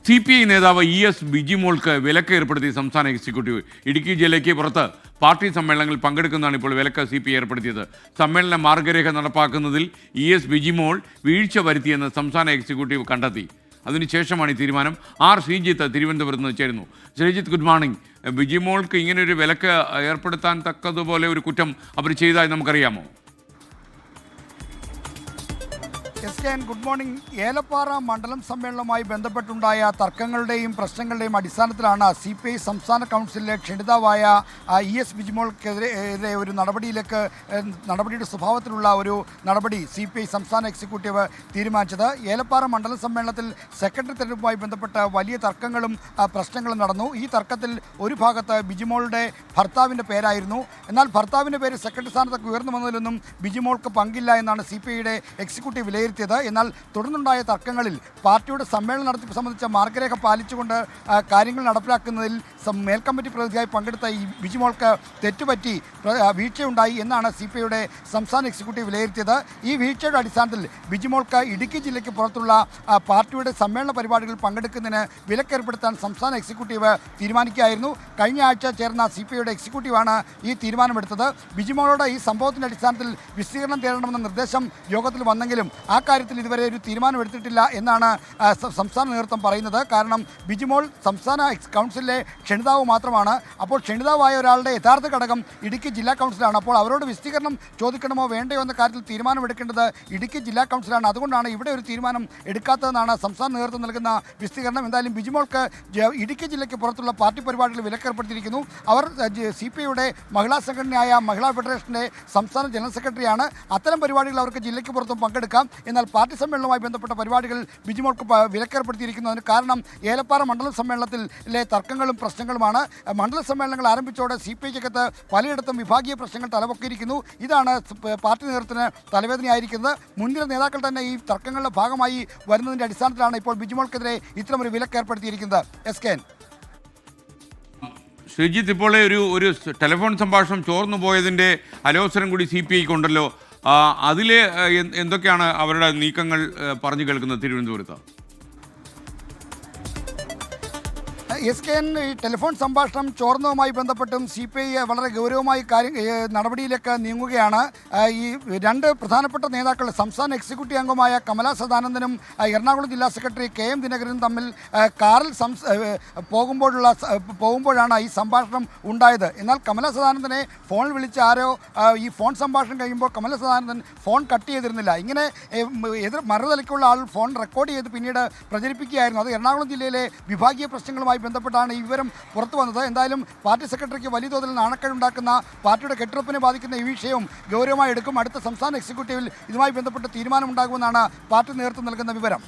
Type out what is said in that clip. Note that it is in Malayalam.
CPI നേതാവ് ES ബിജിമോൾക്ക് വിലക്ക് ഏർപ്പെടുത്തി സംസ്ഥാന എക്സിക്യൂട്ടീവ്. ഇടുക്കി ജില്ലയ്ക്ക് പുറത്ത് പാർട്ടി സമ്മേളനങ്ങളിൽ പങ്കെടുക്കുന്നതാണ് ഇപ്പോൾ വിലക്ക് CPI ഏർപ്പെടുത്തിയത്. സമ്മേളന മാർഗരേഖ നടപ്പാക്കുന്നതിൽ ES ബിജിമോൾ വീഴ്ച വരുത്തിയെന്ന് സംസ്ഥാന എക്സിക്യൂട്ടീവ് കണ്ടെത്തി. അതിനുശേഷമാണ് ഈ തീരുമാനം. ശ്രീജിത്ത് തിരുവനന്തപുരത്ത് നിന്ന് ചേരുന്നു. Sreejith, good morning. ബിജിമോൾക്ക് ഇങ്ങനെയൊരു വിലക്ക് ഏർപ്പെടുത്താൻ തക്കതുപോലെ ഒരു കുറ്റം അവർ ചെയ്തതായി നമുക്കറിയാമോ? Good morning. ഏലപ്പാറ മണ്ഡലം സമ്മേളനവുമായി ബന്ധപ്പെട്ടുണ്ടായ തർക്കങ്ങളുടെയും പ്രശ്നങ്ങളുടെയും അടിസ്ഥാനത്തിലാണ് CPI സംസ്ഥാന കൗൺസിലിലെ ക്ഷണിതാവായ ES ബിജിമോൾക്കെതിരെ ഒരു നടപടിയുടെ സ്വഭാവത്തിലുള്ള ഒരു നടപടി CPI സംസ്ഥാന എക്സിക്യൂട്ടീവ് തീരുമാനിച്ചത്. ഏലപ്പാറ മണ്ഡലം സമ്മേളനത്തിൽ സെക്രട്ടറി തെരഞ്ഞെടുപ്പുമായി ബന്ധപ്പെട്ട് വലിയ തർക്കങ്ങളും പ്രശ്നങ്ങളും നടന്നു. ഈ തർക്കത്തിൽ ഒരു ഭാഗത്ത് ബിജിമോളുടെ ഭർത്താവിൻ്റെ പേരായിരുന്നു. എന്നാൽ ഭർത്താവിൻ്റെ പേര് സെക്രട്ടറി സ്ഥാനത്തൊക്കെ ഉയർന്നു വന്നതിലൊന്നും ബിജിമോൾക്ക് പങ്കില്ല എന്നാണ് CPIയുടെ എക്സിക്യൂട്ടീവ് വിലയിരുത്തിയത്. എന്നാൽ തുടർന്നുണ്ടായ തർക്കങ്ങളിൽ പാർട്ടിയുടെ സമ്മേളനം നടത്തിപ്പ് സംബന്ധിച്ച മാർഗരേഖ പാലിച്ചുകൊണ്ട് കാര്യങ്ങൾ നടപ്പിലാക്കുന്നതിൽ മേൽക്കമ്മിറ്റി പ്രതിനിധിയായി പങ്കെടുത്ത ഈ ബിജിമോൾക്ക് തെറ്റുപറ്റി വീഴ്ചയുണ്ടായി എന്നാണ് CPIയുടെ സംസ്ഥാന എക്സിക്യൂട്ടീവ് വിലയിരുത്തിയത്. ഈ വീഴ്ചയുടെ അടിസ്ഥാനത്തിൽ ബിജിമോൾക്ക് ഇടുക്കി ജില്ലയ്ക്ക് പുറത്തുള്ള പാർട്ടിയുടെ സമ്മേളന പരിപാടികളിൽ പങ്കെടുക്കുന്നതിന് വിലക്കേർപ്പെടുത്താൻ സംസ്ഥാന എക്സിക്യൂട്ടീവ് തീരുമാനിക്കുകയായിരുന്നു. കഴിഞ്ഞ ആഴ്ച ചേർന്ന CPIയുടെ എക്സിക്യൂട്ടീവാണ് ഈ തീരുമാനമെടുത്തത്. ബിജിമോളോട് ഈ സംഭവത്തിൻ്റെ അടിസ്ഥാനത്തിൽ വിശദീകരണം തേടണമെന്ന നിർദ്ദേശം യോഗത്തിൽ വന്നെങ്കിലും ആ കാര്യത്തിൽ ഇതുവരെ ഒരു തീരുമാനമെടുത്തിട്ടില്ല എന്നാണ് സംസ്ഥാന നേതൃത്വം പറയുന്നത്. കാരണം ബിജിമോൾ സംസ്ഥാന കൗൺസിലിലെ ക്ഷണിതാവ് മാത്രമാണ്. അപ്പോൾ ക്ഷണിതാവായ ഒരാളുടെ യഥാർത്ഥ ഘടകം ഇടുക്കി ജില്ലാ കൗൺസിലാണ്. അപ്പോൾ അവരോട് വിശദീകരണം ചോദിക്കണമോ വേണ്ടയോ എന്ന കാര്യത്തിൽ തീരുമാനമെടുക്കേണ്ടത് ഇടുക്കി ജില്ലാ കൗൺസിലാണ്. അതുകൊണ്ടാണ് ഇവിടെ ഒരു തീരുമാനം എടുക്കാത്തതെന്നാണ് സംസ്ഥാന നേതൃത്വം നൽകുന്ന വിശദീകരണം. എന്തായാലും ബിജിമോൾക്ക് ഇടുക്കി ജില്ലയ്ക്ക് പുറത്തുള്ള പാർട്ടി പരിപാടികൾ വിലക്കേർപ്പെടുത്തിയിരിക്കുന്നു. അവർ CPIയുടെ മഹിളാ സംഘടനയായ മഹിളാ ഫെഡറേഷൻ്റെ സംസ്ഥാന ജനറൽ സെക്രട്ടറിയാണ്. അത്തരം പരിപാടികൾ അവർക്ക് ജില്ലയ്ക്ക് പുറത്തും പങ്കെടുക്കാം. എന്നാൽ പാർട്ടി സമ്മേളനവുമായി ബന്ധപ്പെട്ട പരിപാടികൾ ബിജിമോൾക്ക് വിലക്കേർപ്പെടുത്തിയിരിക്കുന്നതിന് കാരണം ഏലപ്പാറ മണ്ഡലം സമ്മേളനത്തിലെ തർക്കങ്ങളും പ്രശ്നങ്ങളുമാണ്. മണ്ഡല സമ്മേളനങ്ങൾ ആരംഭിച്ചോടെ CPIക്കകത്ത് പലയിടത്തും വിഭാഗീയ പ്രശ്നങ്ങൾ തലപൊക്കിയിരിക്കുന്നു. ഇതാണ് പാർട്ടി നേതൃത്വത്തിന് തലവേദനയായിരിക്കുന്നത്. മുൻനിര നേതാക്കൾ തന്നെ ഈ തർക്കങ്ങളുടെ ഭാഗമായി വരുന്നതിൻ്റെ അടിസ്ഥാനത്തിലാണ് ഇപ്പോൾ ബിജിമോൾക്കെതിരെ ഇത്തരമൊരു വിലക്കേർപ്പെടുത്തിയിരിക്കുന്നത്. SKN ശ്രീജിത്ത്, ഇപ്പോൾ ഒരു ടെലിഫോൺ സംഭാഷണം ചോർന്നു പോയതിൻ്റെ അലോസരം കൂടി CPIക്കുണ്ടല്ലോ. അതിൽ എന്തൊക്കെയാണ് അവരുടെ നീക്കങ്ങൾ പറഞ്ഞു കേൾക്കുന്നത് തിരുവനന്തപുരത്ത്? SKN ഈ ടെലിഫോൺ സംഭാഷണം ചോർന്നതുമായി ബന്ധപ്പെട്ടും CPI വളരെ ഗൗരവമായി നടപടിയിലേക്ക് നീങ്ങുകയാണ്. ഈ രണ്ട് പ്രധാനപ്പെട്ട നേതാക്കൾ സംസ്ഥാന എക്സിക്യൂട്ടീവ് അംഗമായ കമലാ സദാനന്ദനും എറണാകുളം ജില്ലാ സെക്രട്ടറി KM ദിനകരനും തമ്മിൽ കാറിൽ പോകുമ്പോഴാണ് ഈ സംഭാഷണം ഉണ്ടായത്. എന്നാൽ കമലാ സദാനന്ദനെ ഫോണിൽ വിളിച്ച് ആരോ ഈ ഫോൺ സംഭാഷണം കഴിയുമ്പോൾ കമലാ സദാനന്ദൻ ഫോൺ കട്ട് ചെയ്തിരുന്നില്ല. ഇങ്ങനെ മറുതലയ്ക്കുള്ള ആൾ ഫോൺ റെക്കോർഡ് ചെയ്ത് പിന്നീട് പ്രചരിപ്പിക്കുകയായിരുന്നു. അത് എറണാകുളം ജില്ലയിലെ വിഭാഗീയ പ്രശ്നങ്ങളുമായി ബന്ധപ്പെട്ടാണ് ഈ വിവരം പുറത്തു വന്നത്. എന്തായാലും പാർട്ടി സെക്രട്ടറിക്ക് വലിയ തോതിൽ നാണക്കേടുണ്ടാക്കുന്ന പാർട്ടിയുടെ കെട്ടുറപ്പിനെ ബാധിക്കുന്ന ഈ വിഷയവും ഗൗരവമായി എടുക്കും. അടുത്ത സംസ്ഥാന എക്സിക്യൂട്ടീവിൽ ഇതുമായി ബന്ധപ്പെട്ട് തീരുമാനമുണ്ടാകുമെന്നാണ് പാർട്ടി നേതൃത്വം നൽകുന്ന വിവരം.